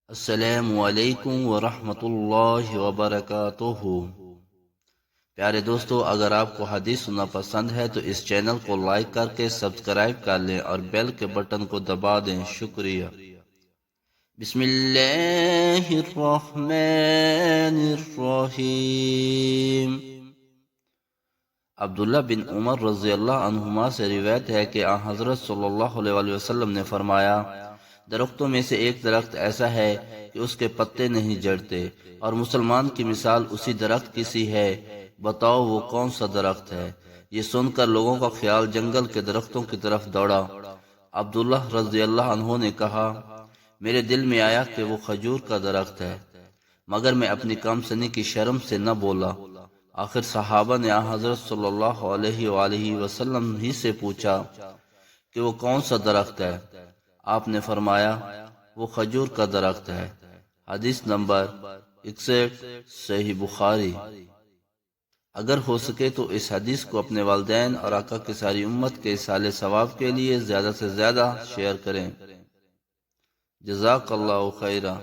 السلام علیکم ورحمۃ اللہ وبرکاتہ۔ پیارے دوستو، اگر آپ کو حدیث سننا پسند ہے تو اس چینل کو لائک کر کے سبسکرائب کر لیں اور بیل کے بٹن کو دبا دیں۔ شکریہ۔ بسم اللہ الرحمن الرحیم۔ عبداللہ بن عمر رضی اللہ عنہما سے روایت ہے کہ آن حضرت صلی اللہ علیہ وسلم نے فرمایا، درختوں میں سے ایک درخت ایسا ہے کہ اس کے پتے نہیں جڑتے، اور مسلمان کی مثال اسی درخت کی سی ہے، بتاؤ وہ کون سا درخت ہے؟ یہ سن کر لوگوں کا خیال جنگل کے درختوں کی طرف دوڑا۔ عبداللہ رضی اللہ عنہ نے کہا، میرے دل میں آیا کہ وہ کھجور کا درخت ہے، مگر میں اپنی کم سنی کی شرم سے نہ بولا۔ آخر صحابہ نے حضرت صلی اللہ علیہ وآلہ وسلم ہی سے پوچھا کہ وہ کون سا درخت ہے؟ آپ نے فرمایا، وہ کھجور کا درخت ہے۔ حدیث نمبر 61، صحیح بخاری۔ اگر ہو سکے تو اس حدیث کو اپنے والدین اور آقا کی ساری امت کے ایصال ثواب کے لیے زیادہ سے زیادہ شیئر کریں۔ جزاک اللہ خیرہ۔